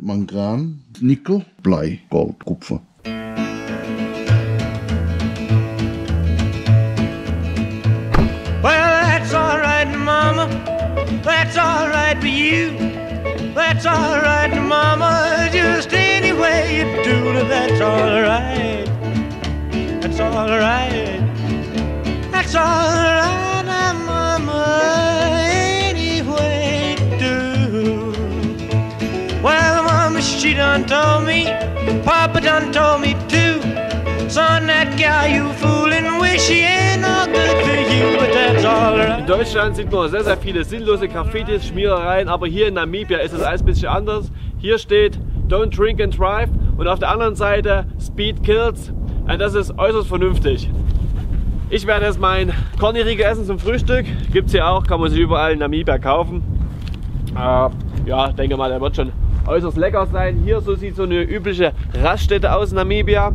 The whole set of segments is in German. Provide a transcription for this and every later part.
Mangan, Nickel, Blei, Gold, Kupfer. Well, that's all right, Mama. That's all right for you. That's all right, Mama. Just any way you do it, that's all right. That's all right. That's all right, Mama. Any way you do. Well, Mama, she done told me. Papa done told me too. Son, that guy you fooling with, she ain't no good for you, but that's all right. In Deutschland sind nur sehr viele sinnlose Graffitis, Schmierereien, aber hier in Namibia ist es alles ein bisschen anders. Hier steht Don't drink and drive und auf der anderen Seite Speed kills. Das ist äußerst vernünftig. Ich werde jetzt mein Corny-Riegel essen zum Frühstück. Gibt es hier auch, kann man sich überall in Namibia kaufen. Ja, denke mal, der wird schon äußerst lecker sein. Hier so sieht so eine übliche Raststätte aus in Namibia.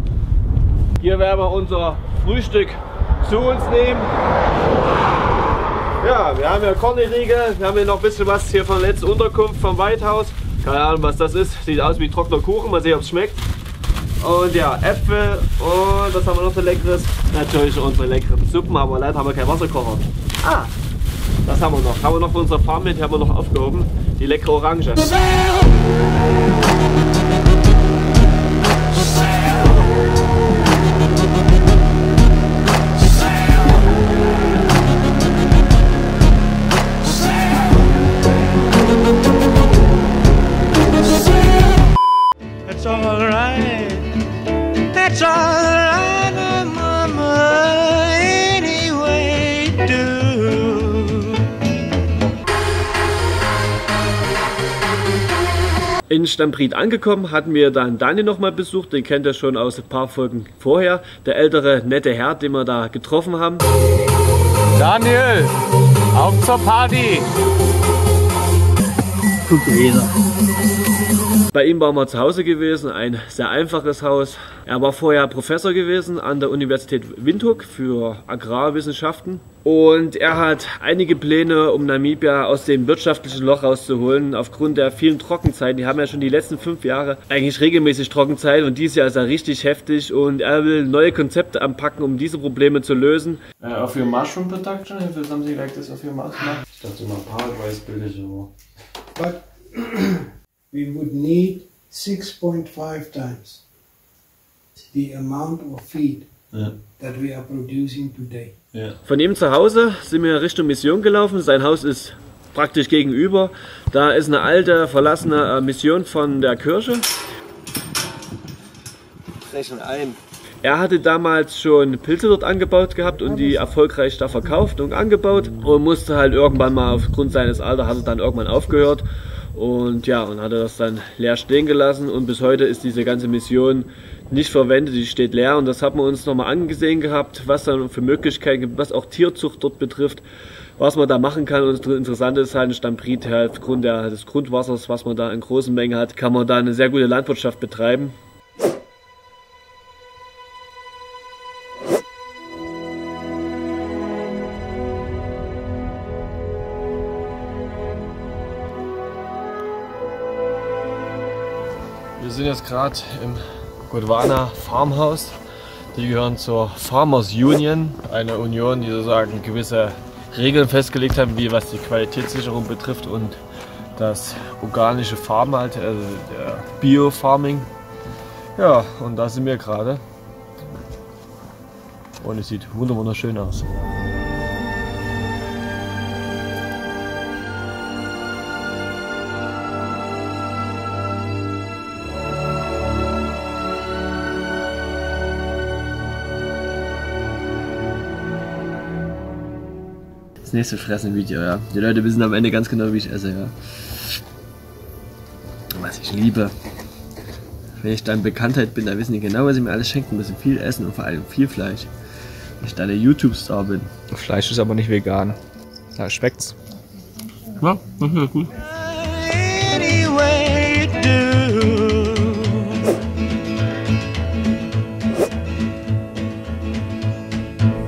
Hier werden wir unser Frühstück zu uns nehmen. Ja, wir haben ja Corny-Riegel, wir haben hier noch ein bisschen was hier von der letzten Unterkunft vom White House. Keine Ahnung, was das ist. Sieht aus wie trockener Kuchen, mal sehen, ob es schmeckt. Und ja, Äpfel und was haben wir noch so leckeres? Natürlich unsere leckeren Suppen, aber leider haben wir keinen Wasserkocher. Ah, das haben wir noch. Haben wir noch von unserer Farm mit, die haben wir noch aufgehoben. Die leckere Orange. That's all right. That's all right, Mama. Any way you do. In Stampried angekommen hatten wir dann Daniel noch mal besucht, den kennt ihr schon aus ein paar Folgen vorher. Der ältere, nette Herr, den wir da getroffen haben. Daniel, auf zur Party! Bei ihm waren wir zu Hause gewesen, ein sehr einfaches Haus. Er war vorher Professor gewesen an der Universität Windhoek für Agrarwissenschaften. Und er hat einige Pläne, um Namibia aus dem wirtschaftlichen Loch rauszuholen, aufgrund der vielen Trockenzeiten. Die haben ja schon die letzten 5 Jahre eigentlich regelmäßig Trockenzeit und dieses Jahr ist er richtig heftig und er will neue Konzepte anpacken, um diese Probleme zu lösen. Of your mushroom production, if there's something like this of your mushroom? Ich dachte immer Paraguay ist billig, aber... But we would need 6.5 times the amount of feed that we are producing today. Von ihm zu Hause sind wir Richtung Mission gelaufen. Sein Haus ist praktisch gegenüber. Da ist eine alte, verlassene Mission von der Kirche. Rechnen ein. Er hatte damals schon Pilze dort angebaut gehabt und die erfolgreich da verkauft und angebaut und musste halt irgendwann mal aufgrund seines Alters, hat er dann irgendwann aufgehört und ja, und hatte das dann leer stehen gelassen und bis heute ist diese ganze Mission nicht verwendet, die steht leer und das haben wir uns nochmal angesehen gehabt, was dann für Möglichkeiten gibt, was auch Tierzucht dort betrifft, was man da machen kann. Und das Interessante ist halt in Stampried, halt aufgrund des Grundwassers, was man da in großen Mengen hat, kann man da eine sehr gute Landwirtschaft betreiben. Wir sind jetzt gerade im Gondwana Farmhouse. Die gehören zur Farmers Union, eine Union, die sozusagen gewisse Regeln festgelegt haben, wie was die Qualitätssicherung betrifft und das organische Farmen, halt, also der Bio-Farming. Ja, und da sind wir gerade. Und es sieht wunderschön aus. Das nächste Fressen-Video, ja. Die Leute wissen am Ende ganz genau, wie ich esse, ja. Was ich liebe. Wenn ich dann Bekanntheit bin, dann wissen die genau, was sie mir alles schenken müssen. Viel Essen und vor allem viel Fleisch. Wenn ich dann der YouTube-Star bin. Fleisch ist aber nicht vegan. Da schmeckt's. Ja, das ist gut.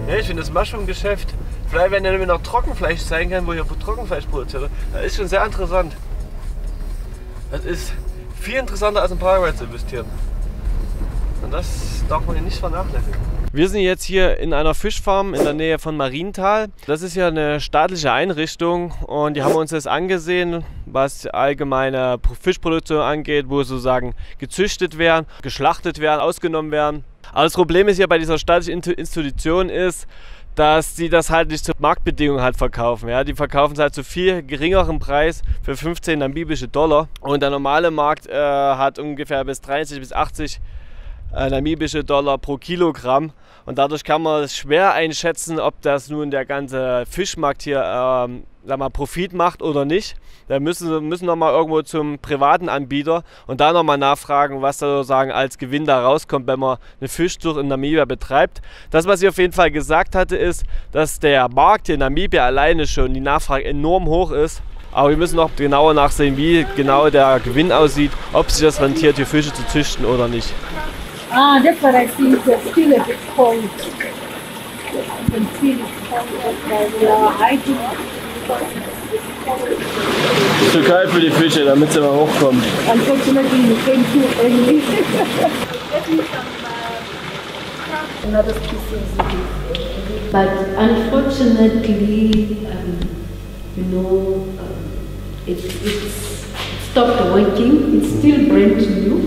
Ja, ich finde das Mushroom-Geschäft, vielleicht wenn er mir noch Trockenfleisch zeigen kann, wo ich auch Trockenfleisch produziere, das ist schon sehr interessant. Das ist viel interessanter als in Paraguay zu investieren. Und das darf man hier nicht vernachlässigen. Wir sind jetzt hier in einer Fischfarm in der Nähe von Marienthal. Das ist ja eine staatliche Einrichtung und die haben uns das angesehen, was allgemeine Fischproduktion angeht, wo sozusagen gezüchtet werden, geschlachtet werden, ausgenommen werden. Aber das Problem ist hier bei dieser staatlichen Institution ist, dass sie das halt nicht zu Marktbedingungen halt verkaufen. Ja, die verkaufen es halt zu viel geringerem Preis für 15 namibische Dollar. Und der normale Markt hat ungefähr bis 30 bis 80 namibische Dollar pro Kilogramm. Und dadurch kann man es schwer einschätzen, ob das nun der ganze Fischmarkt hier sag mal, Profit macht oder nicht. Da müssen wir mal irgendwo zum privaten Anbieter und da nochmal nachfragen, was da sozusagen als Gewinn da rauskommt, wenn man eine Fischzucht in Namibia betreibt. Das, was ich auf jeden Fall gesagt hatte, ist, dass der Markt hier in Namibia alleine schon, die Nachfrage enorm hoch ist. Aber wir müssen noch genauer nachsehen, wie genau der Gewinn aussieht, ob sich das rentiert, hier Fische zu züchten oder nicht. Ah, that's what I think. It's still a bit cold. You can feel it cold. We are hiding. Es ist zu kalt für die Fische, damit sie mal hochkommen. Unfortunately, you came too early. Another species. But unfortunately, you know, it stopped working. It's still brand new.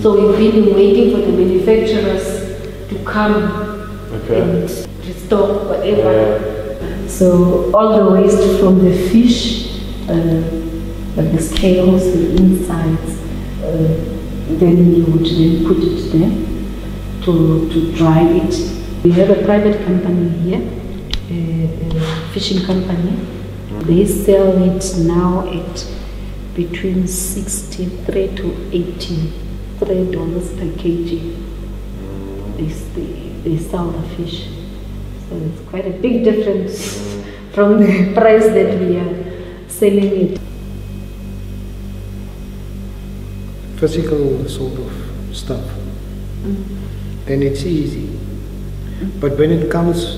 So we've been waiting for the manufacturers to come and restore whatever. So all the waste from the fish, like the scales, the insides, then you would then put it there to dry it. We have a private company here, a fishing company. They sell it now at between 63 to $83 per kg. They sell the fish. So it's quite a big difference from the price that we are selling it. Physical sort of stuff, then it's easy. But when it comes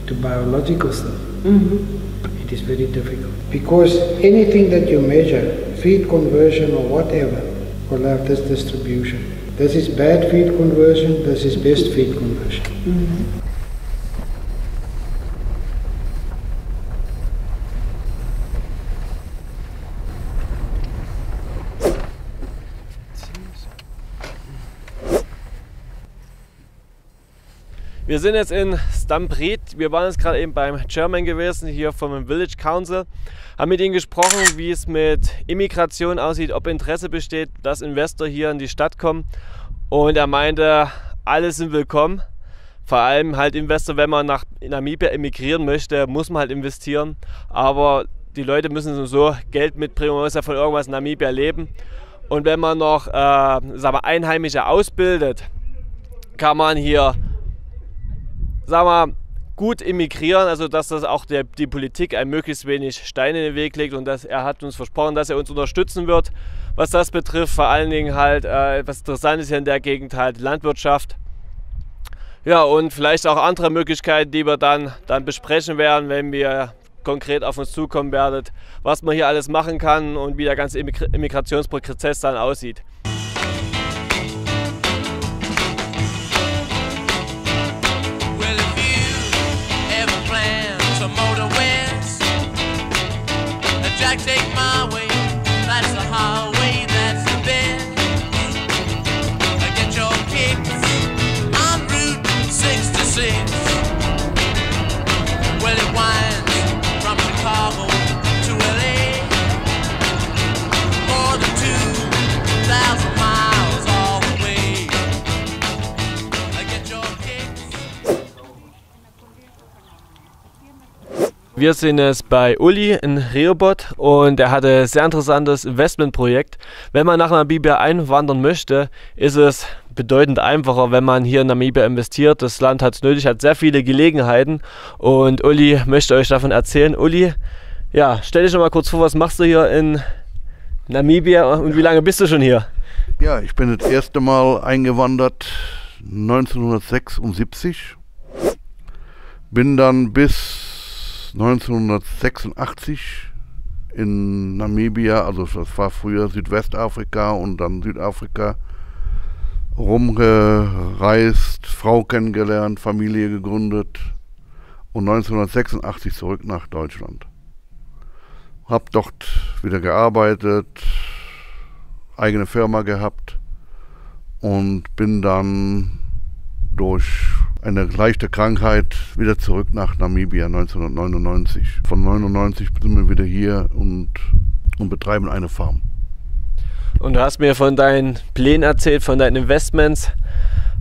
to biological stuff, it is very difficult. Because anything that you measure, feed conversion or whatever, will have this distribution. This is bad feed conversion, this is best feed conversion. Wir sind jetzt in Stampriet. Wir waren jetzt gerade eben beim Chairman gewesen, hier vom Village Council. Haben mit ihnen gesprochen, wie es mit Immigration aussieht, ob Interesse besteht, dass Investor hier in die Stadt kommen. Und er meinte, alle sind willkommen. Vor allem halt Investor, wenn man nach Namibia emigrieren möchte, muss man halt investieren. Aber die Leute müssen so Geld mitbringen, man muss ja von irgendwas in Namibia leben. Und wenn man noch sagen wir, Einheimische ausbildet, kann man hier sagen wir, gut immigrieren, also dass das auch die Politik ein möglichst wenig Steine in den Weg legt und er hat uns versprochen, dass er uns unterstützen wird, was das betrifft. Vor allen Dingen halt, was interessant ist hier in der Gegend halt Landwirtschaft. Ja, und vielleicht auch andere Möglichkeiten, die wir dann besprechen werden, wenn wir konkret auf uns zukommen werdet, was man hier alles machen kann und wie der ganze Immigrationsprozess dann aussieht. Take my way, that's the highway, that's the best. Get your kicks on Route 66. Well, it winds from Chicago to LA, more than 2,000 miles all the way. Get your kicks. Wir sind jetzt bei Uli in Rehoboth und er hatte ein sehr interessantes Investmentprojekt. Wenn man nach Namibia einwandern möchte, ist es bedeutend einfacher, wenn man hier in Namibia investiert. Das Land hat es nötig, hat sehr viele Gelegenheiten und Uli möchte euch davon erzählen. Uli, ja, stell dich noch mal kurz vor, was machst du hier in Namibia und wie lange bist du schon hier? Ja, ich bin das erste Mal eingewandert 1976. Bin dann bis 1986 in Namibia, also das war früher Südwestafrika und dann Südafrika, rumgereist, Frau kennengelernt, Familie gegründet und 1986 zurück nach Deutschland. Hab dort wieder gearbeitet, eigene Firma gehabt und bin dann durch eine leichte Krankheit wieder zurück nach Namibia 1999. Von 1999 sind wir wieder hier und betreiben eine Farm. Und du hast mir von deinen Plänen erzählt, von deinen Investments,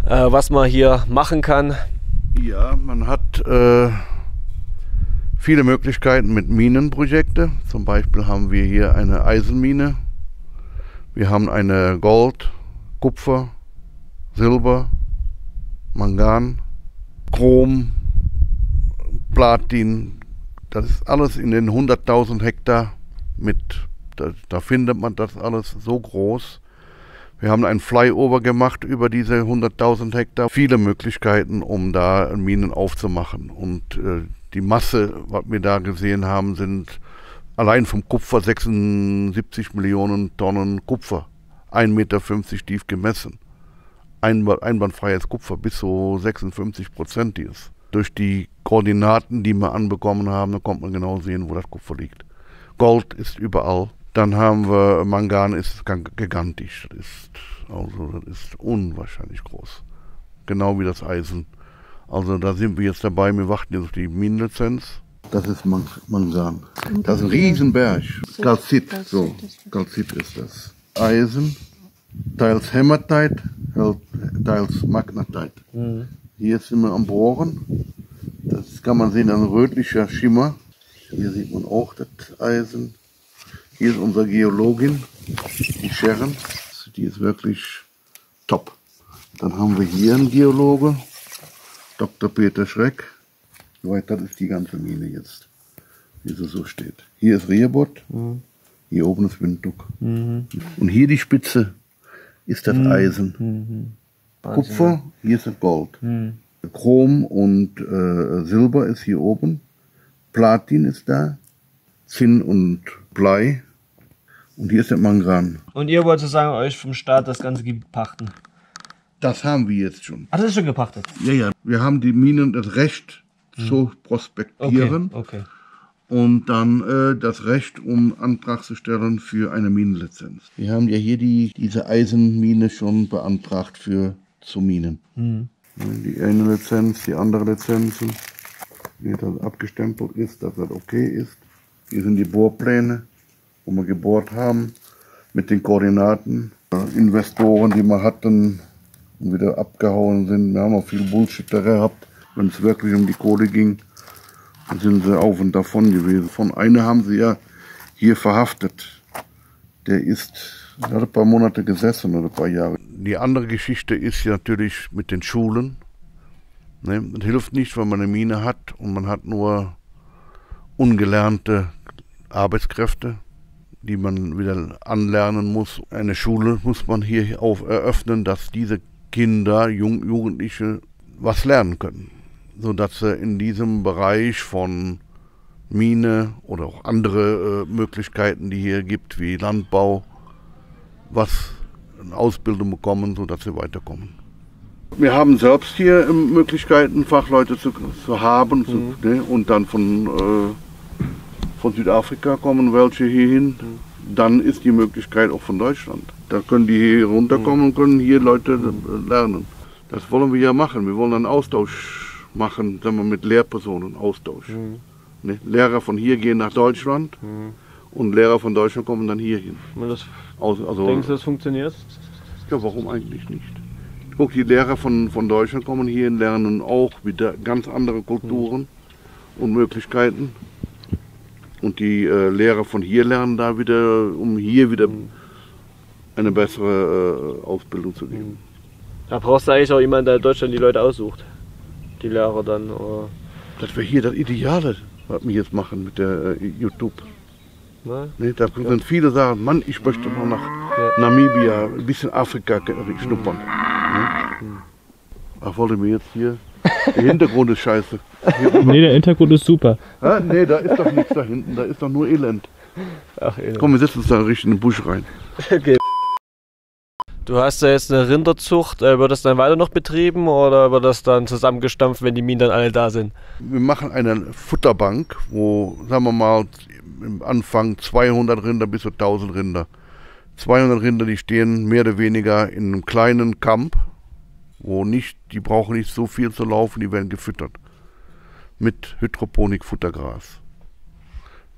was man hier machen kann. Ja, man hat viele Möglichkeiten mit Minenprojekten. Zum Beispiel haben wir hier eine Eisenmine. Wir haben eine Gold, Kupfer, Silber, Mangan, Chrom, Platin. Das ist alles in den 100.000 Hektar mit. Da findet man das alles so groß. Wir haben ein Flyover gemacht über diese 100.000 Hektar. Viele Möglichkeiten, um da Minen aufzumachen. Und die Masse, was wir da gesehen haben, sind allein vom Kupfer 76 Millionen Tonnen Kupfer. 1,50 Meter tief gemessen. Einwandfreies Kupfer bis zu 56% ist. Durch die Koordinaten, die wir anbekommen haben, da kommt man genau sehen, wo das Kupfer liegt. Gold ist überall. Dann haben wir Mangan, ist gigantisch. Das ist unwahrscheinlich groß. Genau wie das Eisen. Also da sind wir jetzt dabei, wir warten jetzt auf die Minenlizenz. Das ist Mangan. Das ist ein Riesenberg. Calcit, so. Calcit ist das. Eisen, teils Hämatite, teils Magnetite. Hier sind wir am Bohren. Das kann man sehen, ein rötlicher Schimmer. Hier sieht man auch das Eisen. Hier ist unsere Geologin, die Sharon. Die ist wirklich top. Dann haben wir hier einen Geologe, Dr. Peter Schreck. Das ist die ganze Mine jetzt, wie sie so steht. Hier ist Rehoboth, hier oben ist Windhoek. Und hier die Spitze ist das Eisen. Kupfer, hier ist das Gold. Chrom und Silber ist hier oben. Platin ist da. Zinn und Blei. Und hier ist der Mangan. Und ihr wollt sozusagen euch vom Staat das ganze Gebiet pachten? Das haben wir jetzt schon. Ach, das ist schon gepachtet? Ja, ja. Wir haben die Minen das Recht zu prospektieren. Okay. Und dann das Recht, um Antrag zu stellen für eine Minenlizenz. Wir haben ja hier diese Eisenmine schon beantragt zu Minen. Die eine Lizenz, die andere Lizenzen. Hier das abgestempelt ist, dass das okay ist. Hier sind die Bohrpläne, wo wir gebohrt haben, mit den Koordinaten. Investoren, die wir hatten und wieder abgehauen sind. Wir haben auch viel Bullshit da gehabt. Wenn es wirklich um die Kohle ging, dann sind sie auf und davon gewesen. Von einer haben sie ja hier verhaftet. Der hat ein paar Monate gesessen oder ein paar Jahre. Die andere Geschichte ist ja natürlich mit den Schulen. Ne? Das hilft nicht, wenn man eine Mine hat und man hat nur ungelernte Arbeitskräfte, die man wieder anlernen muss. Eine Schule muss man hier eröffnen, dass diese Kinder, Jugendliche was lernen können, sodass sie in diesem Bereich von Mine oder auch andere Möglichkeiten, die hier gibt, wie Landbau, eine Ausbildung bekommen, sodass sie weiterkommen. Wir haben selbst hier Möglichkeiten, Fachleute zu haben, ne? Und dann von Südafrika kommen welche hier hin. Dann ist die Möglichkeit auch von Deutschland. Da können die hier runterkommen und können hier Leute lernen. Das wollen wir ja machen. Wir wollen einen Austausch machen, sagen wir, mit Lehrpersonen, Austausch. Ne? Lehrer von hier gehen nach Deutschland und Lehrer von Deutschland kommen dann hier hin. Denkst du, das funktioniert? Ja, warum eigentlich nicht? Guck, die Lehrer von Deutschland kommen hier und lernen auch wieder ganz andere Kulturen und Möglichkeiten. Und die Lehrer von hier lernen da wieder, um hier wieder eine bessere Ausbildung zu geben. Da brauchst du eigentlich auch jemanden, der in Deutschland die Leute aussucht. Die Lehrer dann. Oder? Das wäre hier das Ideale, was wir jetzt machen mit der YouTube. Ne, da sind viele sagen, Mann, ich möchte mal nach Namibia, ein bisschen Afrika schnuppern. Ne? Ach, wollte mir jetzt hier... Der Hintergrund ist scheiße. Nee, der Hintergrund ist super. Nee, da ist doch nichts da hinten, da ist doch nur Elend. Ach, Komm, wir setzen uns da richtig in den Busch rein. Okay. Du hast ja jetzt eine Rinderzucht, wird das dann weiter noch betrieben oder wird das dann zusammengestampft, wenn die Minen dann alle da sind? Wir machen eine Futterbank, wo, sagen wir mal, im Anfang 200 Rinder bis zu 1000 Rinder. 200 Rinder, die stehen mehr oder weniger in einem kleinen Camp, wo nicht, die brauchen nicht so viel zu laufen, die werden gefüttert. Mit Hydroponik-Futtergras.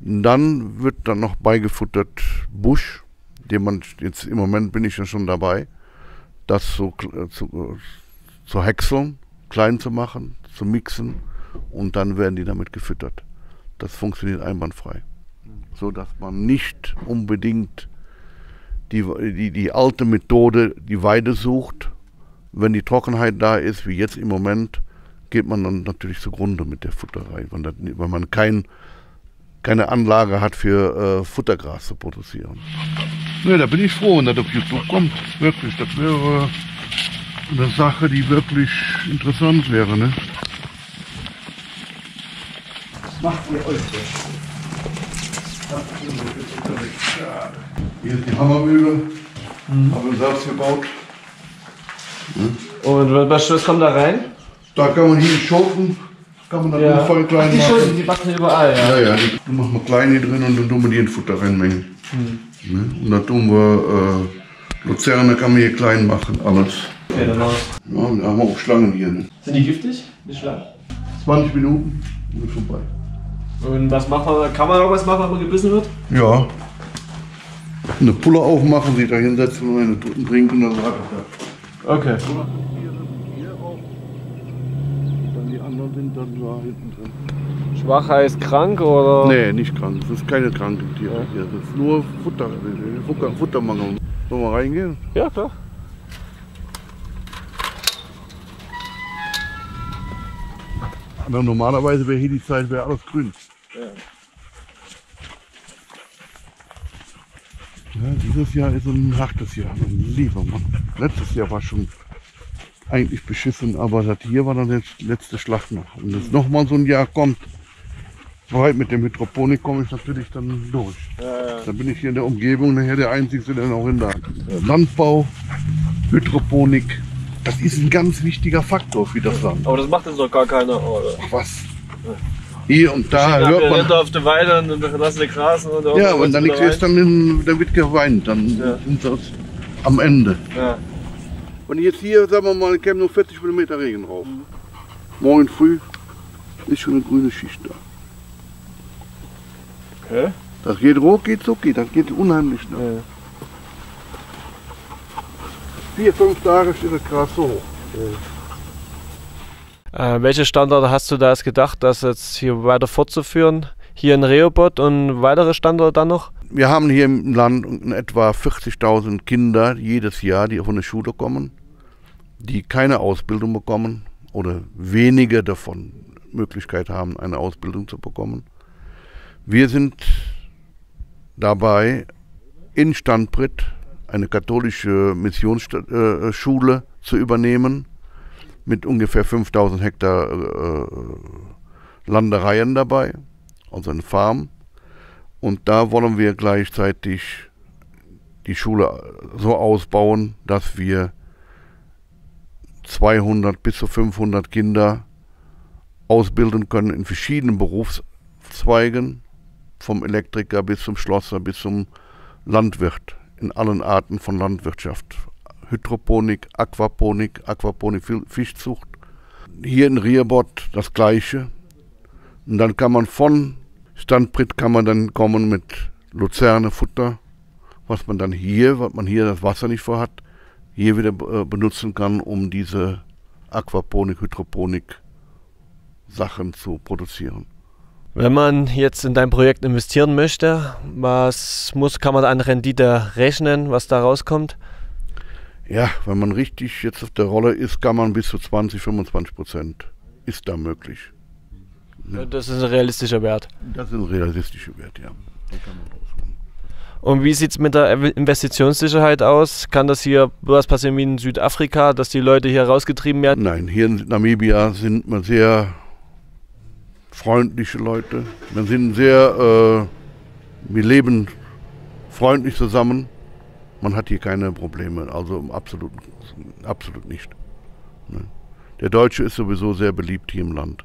Dann wird dann noch beigefuttert Busch, den man jetzt im Moment bin ich ja schon dabei, das zu häckseln, klein zu machen, zu mixen und dann werden die damit gefüttert. Das funktioniert einwandfrei. So dass man nicht unbedingt die alte Methode, die Weide sucht. Wenn die Trockenheit da ist, wie jetzt im Moment, geht man dann natürlich zugrunde mit der Futterei, weil man keine Anlage hat für Futtergras zu produzieren. Ne, da bin ich froh, wenn das auf YouTube kommt. Wirklich, das wäre eine Sache, die wirklich interessant wäre. Ne? Was macht ihr euch denn? Hier ist die Hammermühle, haben wir selbst gebaut. Und was kommt da rein? Da kann man hier schoten, kann man dann voll klein machen. Die Schoten, die wachsen überall, ja? Ja, die machen wir klein hier drin und dann tun wir die in Futter reinmengen. Ne? Und dann tun wir Luzerne kann man hier klein machen, alles. Okay, dann aus. Ja, und da haben wir auch Schlangen hier. Ne? Sind die giftig, die Schlangen? 20 Minuten und ist vorbei. Und was macht man, kann man irgendwas machen, wenn man gebissen wird? Ja. Eine Pulle aufmachen, sich da hinsetzen und eine Toten trinken und dann hat er das. Okay. Dann die anderen sind dann da hinten drin. Schwach heißt krank oder? Nee, nicht krank. Das ist keine kranken Tiere hier. Das ist nur Futtermangel. Sollen wir reingehen? Ja, klar. Aber normalerweise wäre hier die Zeit alles grün. Ja, dieses Jahr ist ein hartes Jahr. Lieber Mann. Letztes Jahr war schon eigentlich beschissen, aber das hier war dann der letzte Schlag noch. Und wenn nochmal so ein Jahr kommt, weit mit dem Hydroponik komme ich natürlich dann durch. Dann bin ich hier in der Umgebung nachher der Einzige, der noch in der Landbau, Hydroponik. Das ist ein ganz wichtiger Faktor für das Land. Aber das macht jetzt doch gar keiner, oder? Ach was. Hier und da hört man. auf der Weide und dann lassen sie grasen. Und ja, wenn da nichts ist, dann wird geweint. Dann sind sie am Ende. Ja. Und jetzt hier, sagen wir mal, käme nur 40 mm Regen drauf. Morgen früh ist schon eine grüne Schicht da. Okay. Das geht ruckzuck, das geht unheimlich schnell. Ja. 4-5 Tage steht das Gras so hoch. Welche Standorte hast du da jetzt gedacht, das jetzt hier weiter fortzuführen? Hier in Rehoboth und weitere Standorte dann noch? Wir haben hier im Land etwa 40.000 Kinder jedes Jahr, die von der Schule kommen, die keine Ausbildung bekommen oder wenige davon Möglichkeit haben, eine Ausbildung zu bekommen. Wir sind dabei, in Standpritt eine katholische Missionsschule zu übernehmen, mit ungefähr 5000 Hektar Landereien dabei, also eine Farm. Und da wollen wir gleichzeitig die Schule so ausbauen, dass wir 200 bis zu 500 Kinder ausbilden können in verschiedenen Berufszweigen, vom Elektriker bis zum Schlosser bis zum Landwirt, in allen Arten von Landwirtschaft. Hydroponik, Aquaponik, Fischzucht. Hier in Rehoboth das Gleiche. Und dann kann man von Standpritt kann man dann kommen mit Luzerne, Futter, was man hier das Wasser nicht vorhat, hier wieder benutzen kann, um diese Aquaponik, Hydroponik Sachen zu produzieren. Wenn man jetzt in dein Projekt investieren möchte, kann man da an Rendite rechnen, was da rauskommt? Ja, wenn man richtig jetzt auf der Rolle ist, kann man bis zu 20-25% ist da möglich. Ja. Das ist ein realistischer Wert? Das ist ein realistischer Wert, ja. Da kann man rausholen. Und wie sieht es mit der Investitionssicherheit aus? Kann das hier was passieren wie in Südafrika, dass die Leute hier rausgetrieben werden? Nein, hier in Namibia sind wir sehr freundliche Leute. Wir sind sehr Wir leben freundlich zusammen. Man hat hier keine Probleme, also absolut nicht. Der Deutsche ist sowieso sehr beliebt hier im Land.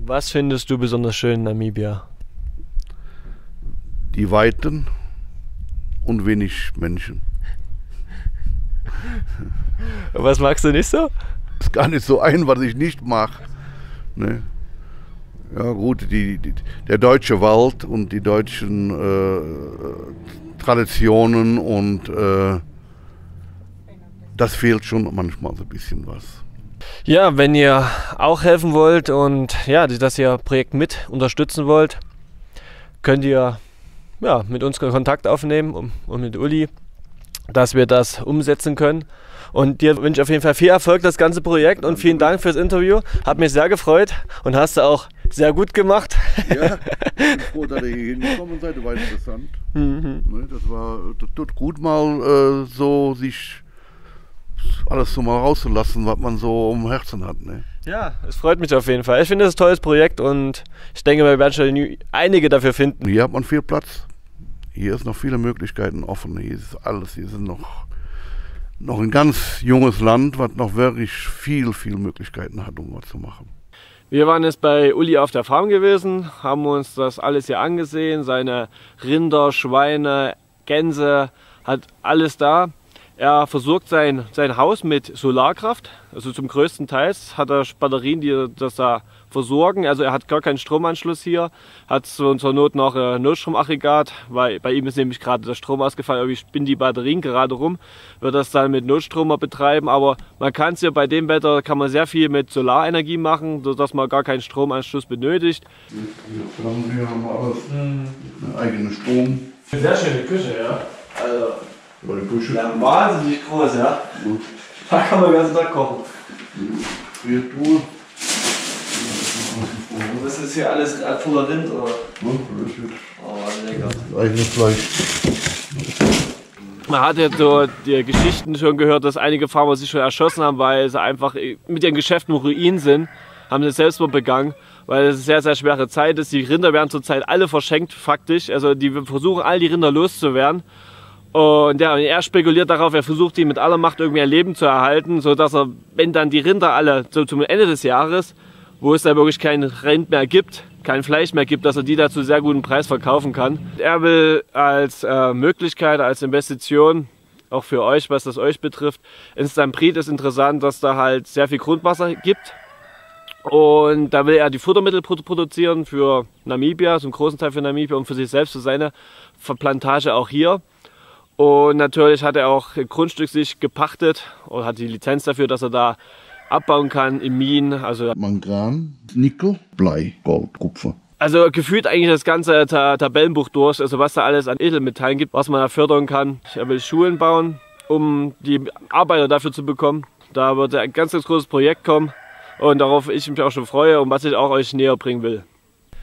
Was findest du besonders schön in Namibia? Die Weiten und wenig Menschen. Was magst du nicht so? Ist gar nicht so ein, was ich nicht mag. Ne? Ja gut, der deutsche Wald und die deutschen Traditionen und das fehlt schon manchmal so ein bisschen was. Ja, wenn ihr auch helfen wollt und ja, dass ihr Projekt mit unterstützen wollt, könnt ihr ja, mit uns Kontakt aufnehmen und mit Uli, dass wir das umsetzen können. Und dir wünsche ich auf jeden Fall viel Erfolg, das ganze Projekt, und vielen Dank fürs Interview. Hat mich sehr gefreut und hast du auch sehr gut gemacht. Ja, ich bin froh, dass ihr hier hingekommen seid, war interessant. Das tut gut, mal so sich alles so mal rauszulassen, was man so im Herzen hat. Ne? Ja, es freut mich auf jeden Fall. Ich finde es ein tolles Projekt und ich denke, wir werden schon einige dafür finden. Hier hat man viel Platz. Hier ist noch viele Möglichkeiten offen. Hier ist alles. Hier sind noch ein ganz junges Land, was noch wirklich viel Möglichkeiten hat, um was zu machen. Wir waren jetzt bei Uli auf der Farm gewesen, haben uns das alles hier angesehen. Seine Rinder, Schweine, Gänse, hat alles da. Er versorgt sein Haus mit Solarkraft, also zum größten Teil hat er Batterien, die das da versorgen. Also er hat gar keinen Stromanschluss hier, hat zur Not noch ein Notstromaggregat, weil bei ihm ist nämlich gerade der Strom ausgefallen, aber ich spinne die Batterien gerade rum, wird das dann mit Notstromer betreiben. Aber man kann es hier bei dem Wetter, kann man sehr viel mit Solarenergie machen, sodass man gar keinen Stromanschluss benötigt. Hier haben wir alles, einen eigenen Strom. Sehr schöne Küche, ja. Also ja, wahnsinnig groß, ja. Da kann man den ganzen Tag kochen. Friertruhe. Und das ist hier alles voller Rind, oder? Ja, das ist oh, lecker. eigenes Fleisch. Man hat ja so die Geschichten schon gehört, dass einige Farmer sich schon erschossen haben, weil sie einfach mit ihren Geschäften im Ruin sind, haben sie Selbstmord begangen, weil es eine sehr schwere Zeit ist. Die Rinder werden zurzeit alle verschenkt, faktisch. Also die versuchen, all die Rinder loszuwerden. Und ja, er spekuliert darauf, er versucht die mit aller Macht irgendwie ein Leben zu erhalten, sodass er, wenn dann die Rinder alle so zum Ende des Jahres, wo es da wirklich kein Rind mehr gibt, kein Fleisch mehr gibt, dass er die da zu sehr guten Preis verkaufen kann. Er will als Möglichkeit, als Investition, auch für euch, was das euch betrifft, in St. Bried ist interessant, dass da halt sehr viel Grundwasser gibt. Und da will er die Futtermittel produzieren für Namibia, zum großen Teil für Namibia und für sich selbst, für seine Plantage auch hier. Und natürlich hat er auch ein Grundstück sich gepachtet und hat die Lizenz dafür, dass er da abbauen kann in Minen. Also Mangan, Nickel, Blei, Gold, Kupfer. Also gefühlt eigentlich das ganze Tabellenbuch durch, also was da alles an Edelmetallen gibt, was man da fördern kann. Er will Schulen bauen, um die Arbeiter dafür zu bekommen. Da wird ein ganz großes Projekt kommen und darauf ich mich auch schon freue und was ich auch euch näher bringen will.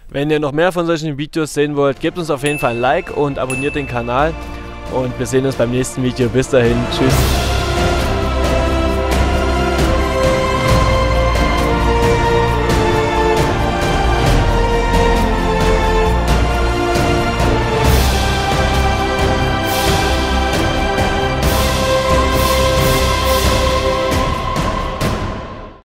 Wenn ihr noch mehr von solchen Videos sehen wollt, gebt uns auf jeden Fall ein Like und abonniert den Kanal. Und wir sehen uns beim nächsten Video. Bis dahin. Tschüss.